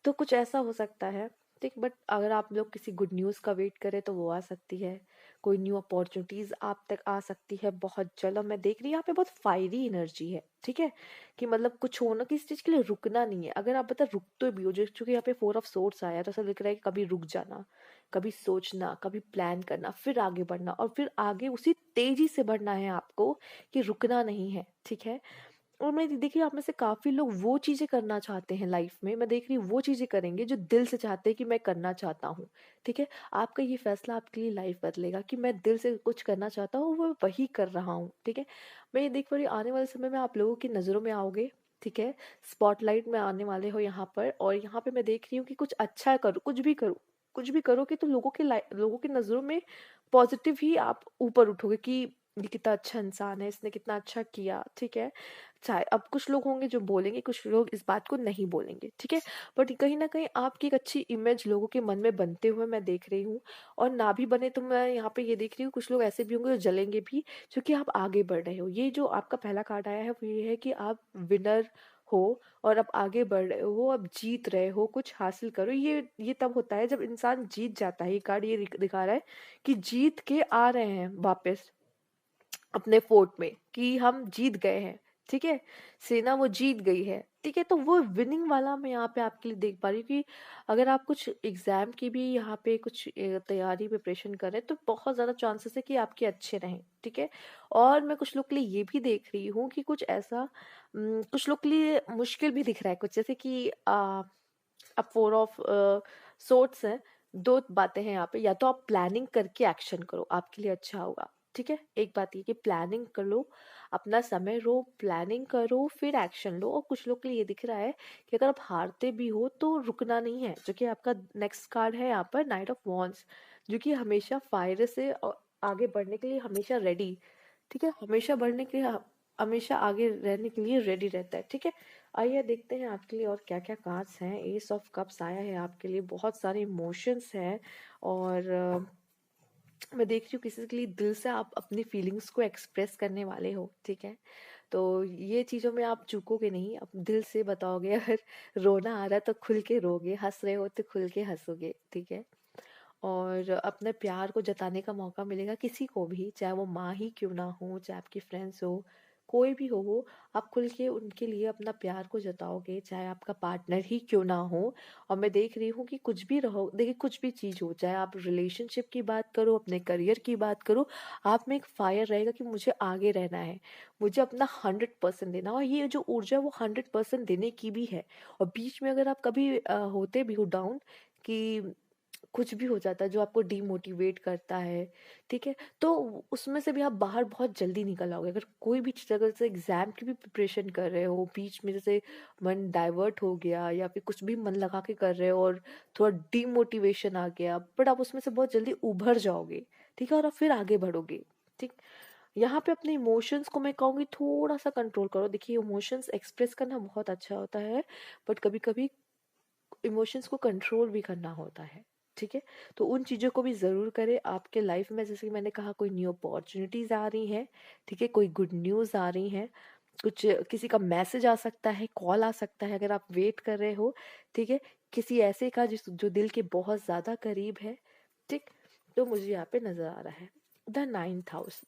तो कुछ ऐसा हो सकता है। ठीक, बट अगर आप लोग किसी गुड न्यूज़ का वेट करें तो वो आ सकती है। कोई न्यू अपॉर्चुनिटीज़ आप तक आ सकती है बहुत जल्द। और मैं देख रही हूँ यहाँ पे बहुत फायरी एनर्जी है। ठीक है, कि मतलब कुछ होना, किसी चीज़ के लिए रुकना नहीं है। अगर आप बता रुकते भी हो, जो चूंकि यहाँ पे 4 ऑफ सोर्ड्स आया, तो ऐसा दिख रहा है कि कभी रुक जाना, कभी सोचना, कभी प्लान करना, फिर आगे बढ़ना, और फिर आगे उसी तेजी से बढ़ना है आपको, कि रुकना नहीं है। ठीक है, और मैं देखिए आप में से काफी लोग वो चीजें करना चाहते हैं लाइफ में। मैं देख रही हूँ वो चीजें करेंगे जो दिल से चाहते हैं कि मैं करना चाहता हूँ। ठीक है, आपका ये फैसला आपके लिए लाइफ बदलेगा कि मैं दिल से कुछ करना चाहता हूँ, वो वही कर रहा हूँ। ठीक है, मैं ये देख पा रही हूँ आने वाले समय में आप लोगों की नजरों में आओगे। ठीक है, स्पॉटलाइट में आने वाले हो यहाँ पर। और यहाँ पे मैं देख रही हूँ कि कुछ अच्छा करो, कुछ भी करो, कुछ भी करोगे तो लोगों की नजरों में पॉजिटिव ही आप ऊपर उठोगे कि ये कितना अच्छा इंसान है, इसने कितना अच्छा किया। ठीक है, चाहे अब कुछ लोग होंगे जो बोलेंगे, कुछ लोग इस बात को नहीं बोलेंगे। ठीक है, बट कहीं ना कहीं आपकी एक अच्छी इमेज लोगों के मन में बनते हुए मैं देख रही हूँ। और ना भी बने तो मैं यहाँ पे ये देख रही हूँ कुछ लोग ऐसे भी होंगे जो जलेंगे भी, क्योंकि आप आगे बढ़ रहे हो। ये जो आपका पहला कार्ड आया है वो ये है कि आप विनर हो, और अब आगे बढ़ रहे हो, अब जीत रहे हो, कुछ हासिल करो। ये तब होता है जब इंसान जीत जाता है। ये कार्ड ये दिखा रहा है कि जीत के आ रहे हैं वापस अपने फोर्ट में, कि हम जीत गए हैं। ठीक है, सेना वो जीत गई है। ठीक है, तो वो विनिंग वाला मैं यहाँ पे आपके लिए देख पा रही हूँ कि अगर आप कुछ एग्जाम की भी यहाँ पे कुछ तैयारी प्रिपरेशन करें तो बहुत ज़्यादा चांसेस है कि आपके अच्छे रहें। ठीक है, और मैं कुछ लोग के लिए ये भी देख रही हूँ कि कुछ ऐसा कुछ लोग के लिए मुश्किल भी दिख रहा है कुछ, जैसे कि अब 4 ऑफ सोर्ड्स है। दो बातें हैं यहाँ पे, या तो आप प्लानिंग करके एक्शन करो, आपके लिए अच्छा होगा। ठीक है, एक बात ये कि प्लानिंग कर लो, अपना समय लो, प्लानिंग करो, फिर एक्शन लो। और कुछ लोग के लिए ये दिख रहा है कि अगर आप हारते भी हो तो रुकना नहीं है, जो कि आपका नेक्स्ट कार्ड है यहाँ पर नाइट ऑफ वॉन्ड्स, जो कि हमेशा फायर से आगे बढ़ने के लिए हमेशा रेडी, ठीक है, हमेशा बढ़ने के लिए हमेशा आगे रहने के लिए रेडी रहता है, ठीक है। आइए देखते हैं आपके लिए और क्या क्या कार्ड्स हैं। एस ऑफ कप्स आया है आपके लिए, बहुत सारे इमोशंस हैं। और मैं देख रही हूँ किसी के लिए दिल से आप अपनी फीलिंग्स को एक्सप्रेस करने वाले हो, ठीक है। तो ये चीज़ों में आप चूकोगे नहीं, आप दिल से बताओगे। अगर रोना आ रहा है तो खुल के रोगे, हंस रहे हो तो खुल के हंसोगे, ठीक है। और अपने प्यार को जताने का मौका मिलेगा किसी को भी, चाहे वो माँ ही क्यों ना हो, चाहे आपकी फ्रेंड्स हो, कोई भी हो वो, आप खुल के उनके लिए अपना प्यार को जताओगे, चाहे आपका पार्टनर ही क्यों ना हो। और मैं देख रही हूँ कि कुछ भी रहो, देखिए कुछ भी चीज़ हो, चाहे आप रिलेशनशिप की बात करो, अपने करियर की बात करो, आप में एक फायर रहेगा कि मुझे आगे रहना है, मुझे अपना 100% देना। और ये जो ऊर्जा है वो 100% देने की भी है। और बीच में अगर आप कभी होते भी हो डाउन, कि कुछ भी हो जाता है जो आपको डीमोटिवेट करता है, ठीक है, तो उसमें से भी आप बाहर बहुत जल्दी निकल आओगे। अगर कोई भी चीज़, अगर जैसे एग्जाम की भी प्रिपरेशन कर रहे हो, बीच में जैसे मन डाइवर्ट हो गया या फिर कुछ भी मन लगा के कर रहे हो और थोड़ा डीमोटिवेशन आ गया, बट आप उसमें से बहुत जल्दी उभर जाओगे, ठीक है, और आप फिर आगे बढ़ोगे, ठीक। यहाँ पे अपने इमोशंस को मैं कहूँगी थोड़ा सा कंट्रोल करो। देखिए इमोशंस एक्सप्रेस करना बहुत अच्छा होता है, बट कभी कभी इमोशंस को कंट्रोल भी करना होता है, ठीक है। तो उन चीज़ों को भी ज़रूर करें आपके लाइफ में। जैसे कि मैंने कहा, कोई न्यू अपॉर्चुनिटीज़ आ रही हैं, ठीक है, कोई गुड न्यूज़ आ रही हैं, कुछ किसी का मैसेज आ सकता है, कॉल आ सकता है अगर आप वेट कर रहे हो, ठीक है, किसी ऐसे का जिस जो दिल के बहुत ज़्यादा करीब है, ठीक। तो मुझे यहाँ पे नज़र आ रहा है द 9th हाउस।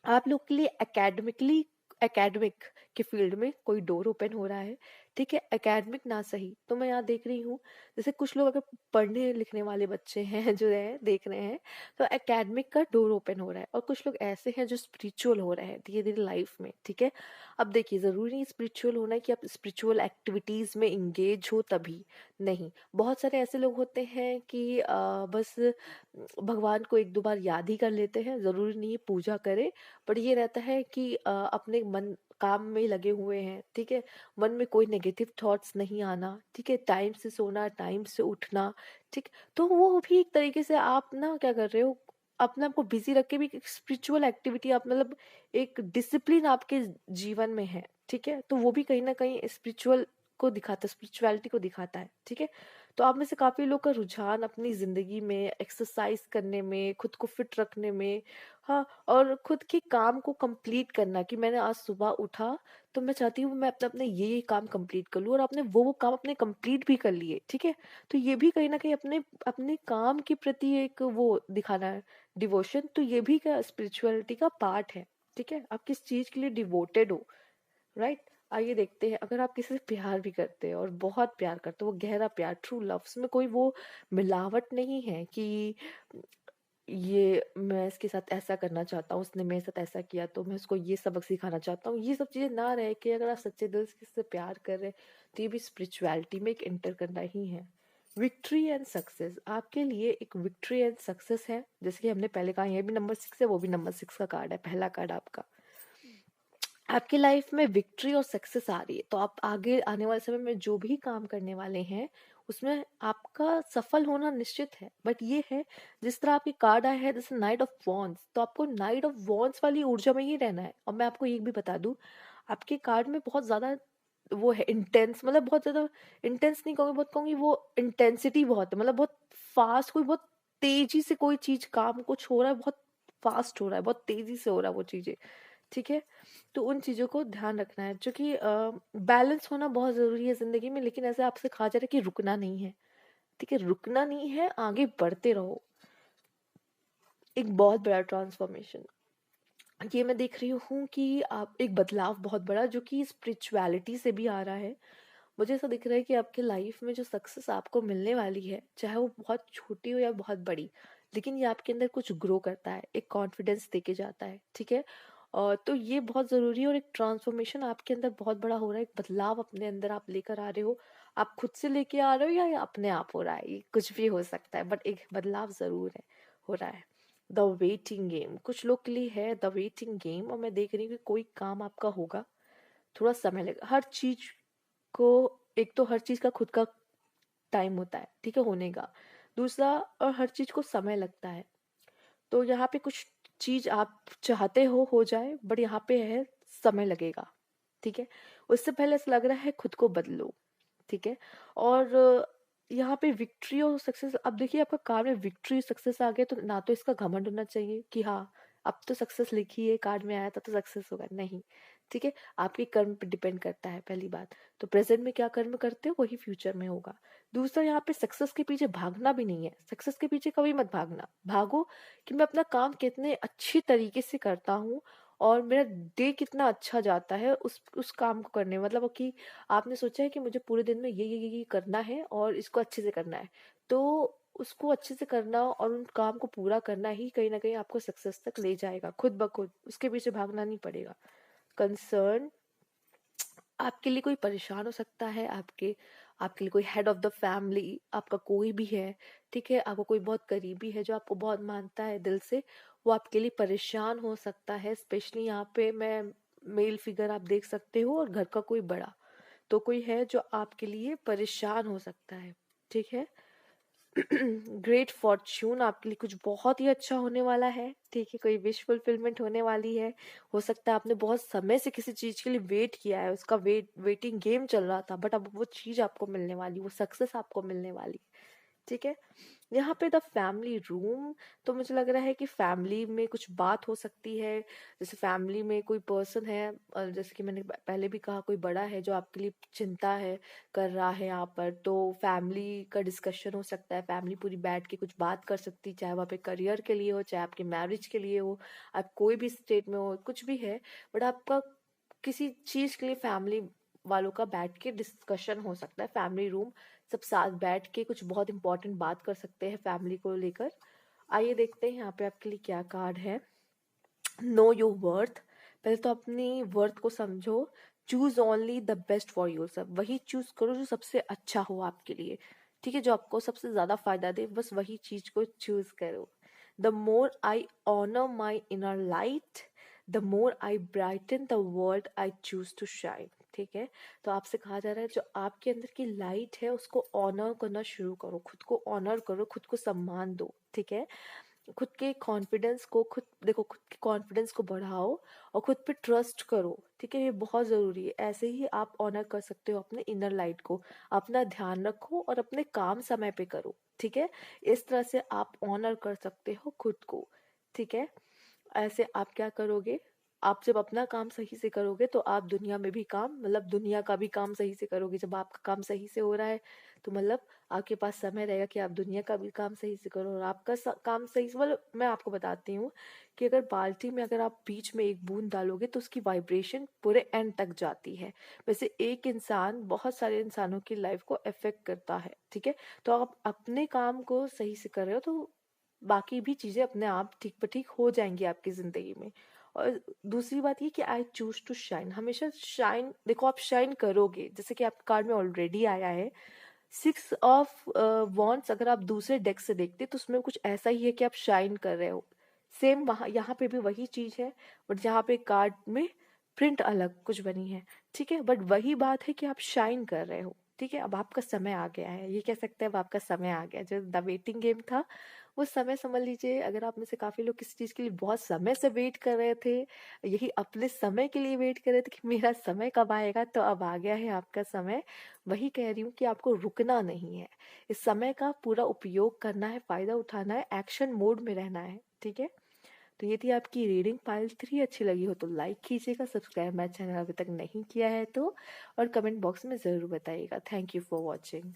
आप लोग के लिए एकेडमिकली, एकेडमिक के फील्ड में कोई डोर ओपन हो रहा है, ठीक है। एकेडमिक ना सही तो मैं यहाँ देख रही हूँ, जैसे कुछ लोग अगर पढ़ने लिखने वाले बच्चे हैं जो है देख रहे हैं, तो एकेडमिक का डोर ओपन हो रहा है। और कुछ लोग ऐसे हैं जो स्पिरिचुअल हो रहे हैं धीरे धीरे लाइफ में, ठीक है। अब देखिए जरूरी नहीं स्पिरिचुअल होना है कि आप स्पिरिचुअल एक्टिविटीज में इंगेज हो तभी, नहीं। बहुत सारे ऐसे लोग होते हैं कि बस भगवान को एक दो बार याद ही कर लेते हैं, जरूरी नहीं है पूजा करें, पर ये रहता है कि अपने मन काम में लगे हुए हैं, ठीक है। मन में कोई नेगेटिव थॉट्स नहीं आना, ठीक है, टाइम से सोना, टाइम से उठना, ठीक। तो वो भी एक तरीके से आप ना क्या कर रहे हो, अपने आप को बिजी रख के भी स्पिरिचुअल एक्टिविटी आप मतलब एक डिसिप्लिन आपके जीवन में है, ठीक है। तो वो भी कहीं ना कहीं स्पिरिचुअल को दिखाता है, स्पिरिचुअलिटी को दिखाता है, ठीक है। तो आप में से काफी लोग का रुझान अपनी जिंदगी में एक्सरसाइज करने में, खुद को फिट रखने में, हाँ, और खुद के काम को कंप्लीट करना, कि मैंने आज सुबह उठा तो मैं चाहती हूँ मैं अपने अपने ये काम कंप्लीट कर लूँ, और आपने वो काम अपने कंप्लीट भी कर लिए, ठीक है। तो ये भी कहीं ना कहीं अपने अपने काम के प्रति एक वो दिखाना है, डिवोशन। तो ये भी क्या स्पिरिचुअलिटी का पार्ट है, ठीक है। आप किस चीज के लिए डिवोटेड हो, राइट। आइए देखते हैं, अगर आप किसी से प्यार भी करते हैं और बहुत प्यार करते हो, वो गहरा प्यार, ट्रू लव, में कोई वो मिलावट नहीं है कि ये मैं इसके साथ ऐसा करना चाहता हूँ, उसने मेरे साथ ऐसा किया तो मैं उसको ये सबक सिखाना चाहता हूँ, ये सब चीजें ना रहे। कि अगर आप सच्चे दिल से किसी से प्यार कर रहे हैं तो ये भी स्पिरिचुअलिटी में एक एंटर करना ही है। विक्ट्री एंड सक्सेस आपके लिए एक विक्ट्री एंड सक्सेस है, जैसे कि हमने पहले कहा, ये भी नंबर 6 है, वो भी नंबर 6 का कार्ड है, पहला कार्ड आपका। आपकी लाइफ में विक्ट्री और सक्सेस आ रही है, तो आप आगे आने वाले समय में जो भी काम करने वाले हैं उसमें आपका सफल होना निश्चित है। बट ये है, जिस तरह आपके कार्ड आया है जैसे नाइट ऑफ वॉन्ड्स, तो आपको नाइट ऑफ वॉन्ड्स वाली ऊर्जा में ही रहना है। और मैं आपको ये भी बता दूं, आपके कार्ड में बहुत ज्यादा वो है इंटेंस, मतलब बहुत ज्यादा इंटेंस नहीं कहूंगी, बहुत कहूंगी वो इंटेंसिटी बहुत है, मतलब बहुत फास्ट, कोई बहुत तेजी से कोई चीज काम कुछ हो रहा है, बहुत फास्ट हो रहा है, बहुत तेजी से हो रहा है वो चीजें, ठीक है। तो उन चीज़ों को ध्यान रखना है, जो कि बैलेंस होना बहुत ज़रूरी है ज़िंदगी में। लेकिन ऐसे आपसे कहा जा रहा है कि रुकना नहीं है, ठीक है, रुकना नहीं है, आगे बढ़ते रहो। एक बहुत बड़ा ट्रांसफॉर्मेशन ये मैं देख रही हूँ कि आप एक बदलाव बहुत बड़ा जो कि स्पिरिचुअलिटी से भी आ रहा है। मुझे ऐसा दिख रहा है कि आपके लाइफ में जो सक्सेस आपको मिलने वाली है, चाहे वो बहुत छोटी हो या बहुत बड़ी, लेकिन ये आपके अंदर कुछ ग्रो करता है, एक कॉन्फिडेंस देके जाता है, ठीक है। और तो ये बहुत ज़रूरी है, और एक ट्रांसफॉर्मेशन आपके अंदर बहुत बड़ा हो रहा है, एक बदलाव अपने अंदर आप लेकर आ रहे हो। आप खुद से लेके आ रहे हो या ये अपने आप हो रहा है, ये कुछ भी हो सकता है, बट एक बदलाव ज़रूर है, हो रहा है। द वेटिंग गेम कुछ लोग के लिए है, द वेटिंग गेम। और मैं देख रही हूँ कि कोई काम आपका होगा, थोड़ा समय लगेगा हर चीज को। एक तो हर चीज का खुद का टाइम होता है, ठीक है, होने का। दूसरा, और हर चीज को समय लगता है। तो यहाँ पे कुछ चीज आप चाहते हो जाए, बट यहाँ पे है समय लगेगा, ठीक है। उससे पहले ऐसा लग रहा है खुद को बदलो, ठीक है। और यहाँ पे विक्ट्री और सक्सेस, अब देखिए आपका कार्ड में विक्ट्री सक्सेस आ गया, तो ना तो इसका घमंड होना चाहिए कि हाँ अब तो सक्सेस लिखी है कार्ड में आया था तो सक्सेस होगा, नहीं, ठीक है। आपके कर्म पे डिपेंड करता है, पहली बात। तो प्रेजेंट में क्या कर्म करते हो वही फ्यूचर में होगा। दूसरा, यहाँ पे सक्सेस के पीछे भागना भी नहीं है, सक्सेस के पीछे कभी मत भागना, भागो कि मैं अपना काम कितने अच्छी तरीके से करता हूँ और मेरा डे कितना अच्छा जाता है उस काम को करने में। मतलब कि आपने सोचा है कि मुझे पूरे दिन में ये करना है और इसको अच्छे से करना है, तो उसको अच्छे से करना और उन काम को पूरा करना ही कहीं ना कहीं आपको सक्सेस तक ले जाएगा खुद ब खुद, उसके पीछे भागना नहीं पड़ेगा। कंसर्न, आपके लिए कोई परेशान हो सकता है, आपके लिए कोई हेड ऑफ द फैमिली आपका कोई भी है, ठीक है, आपको कोई बहुत करीबी है जो आपको बहुत मानता है दिल से, वो आपके लिए परेशान हो सकता है। स्पेशली यहाँ पे मैं मेल फिगर आप देख सकते हो, और घर का कोई बड़ा, तो कोई है जो आपके लिए परेशान हो सकता है, ठीक है। ग्रेट फॉर्च्यून, आपके लिए कुछ बहुत ही अच्छा होने वाला है, ठीक है, कोई विश फुलफिलमेंट होने वाली है। हो सकता है आपने बहुत समय से किसी चीज के लिए वेट किया है, उसका वेटिंग गेम चल रहा था, बट अब वो चीज आपको मिलने वाली, वो सक्सेस आपको मिलने वाली, ठीक है। यहाँ पे द फैमिली रूम, तो मुझे लग रहा है कि फैमिली में कुछ बात हो सकती है। जैसे फैमिली में कोई पर्सन है, जैसे कि मैंने पहले भी कहा, कोई बड़ा है जो आपके लिए चिंता है कर रहा है यहाँ पर, तो फैमिली का डिस्कशन हो सकता है, फैमिली पूरी बैठ के कुछ बात कर सकती है, चाहे वहाँ पे करियर के लिए हो, चाहे आपके मैरिज के लिए हो, आप कोई भी स्टेट में हो, कुछ भी है, बट आपका किसी चीज के लिए फैमिली वालों का बैठ के डिस्कशन हो सकता है। फैमिली रूम, सब साथ बैठ के कुछ बहुत इंपॉर्टेंट बात कर सकते हैं फैमिली को लेकर। आइए देखते हैं यहाँ पे आपके लिए क्या कार्ड है। नो योर वर्थ, पहले तो अपनी वर्थ को समझो। Choose only the best for your self, वही चूज करो जो सबसे अच्छा हो आपके लिए, ठीक है, जो आपको सबसे ज्यादा फायदा दे, बस वही चीज को चूज करो। The more I honour my inner light, the more I brighten the world I choose to shine, ठीक है। तो आपसे कहा जा रहा है जो आपके अंदर की लाइट है उसको ऑनर करना शुरू करो, खुद को ऑनर करो, खुद को सम्मान दो, ठीक है। खुद के कॉन्फिडेंस को खुद देखो, खुद के कॉन्फिडेंस को बढ़ाओ और खुद पे ट्रस्ट करो, ठीक है, ये बहुत ज़रूरी है। ऐसे ही आप ऑनर कर सकते हो अपने इनर लाइट को। अपना ध्यान रखो और अपने काम समय पे करो, ठीक है। इस तरह से आप ऑनर कर सकते हो खुद को, ठीक है। ऐसे आप क्या करोगे, आप जब अपना काम सही से करोगे तो आप दुनिया में भी काम, मतलब दुनिया का भी काम सही से करोगे। जब आपका काम सही से हो रहा है तो मतलब आपके पास समय रहेगा कि आप दुनिया का भी काम सही से करो। और आपका काम सही से, मतलब मैं आपको बताती हूँ कि अगर बाल्टी में अगर आप बीच में एक बूंद डालोगे तो उसकी वाइब्रेशन पूरे एंड तक जाती है। वैसे एक इंसान बहुत सारे इंसानों की लाइफ को अफेक्ट करता है, ठीक है। तो आप अपने काम को सही से कर रहे हो तो बाकी भी चीजें अपने आप ठीक पर ठीक हो जाएंगी आपकी जिंदगी में। और दूसरी बात ये कि आई चूज टू शाइन, हमेशा शाइन, देखो आप शाइन करोगे, जैसे कि आपके कार्ड में ऑलरेडी आया है 6 ऑफ वॉन्ड्स। अगर आप दूसरे डेक से देखते तो उसमें कुछ ऐसा ही है कि आप शाइन कर रहे हो। सेम वहाँ यहाँ पे भी वही चीज है, बट जहाँ पे कार्ड में प्रिंट अलग कुछ बनी है, ठीक है, बट वही बात है कि आप शाइन कर रहे हो, ठीक है। अब आपका समय आ गया है, ये कह सकते हैं अब आपका समय आ गया है। जो द वेटिंग गेम था वो समय समझ लीजिए। अगर आप में से काफी लोग किसी चीज के लिए बहुत समय से वेट कर रहे थे, यही अपने समय के लिए वेट कर रहे थे कि मेरा समय कब आएगा, तो अब आ गया है आपका समय। वही कह रही हूँ कि आपको रुकना नहीं है, इस समय का पूरा उपयोग करना है, फायदा उठाना है, एक्शन मोड में रहना है, ठीक है। तो ये थी आपकी रीडिंग। पाइल 3 अच्छी लगी हो तो लाइक कीजिएगा, सब्सक्राइब मेरा चैनल अभी तक नहीं किया है तो, और कमेंट बॉक्स में ज़रूर बताइएगा। Thank you for watching.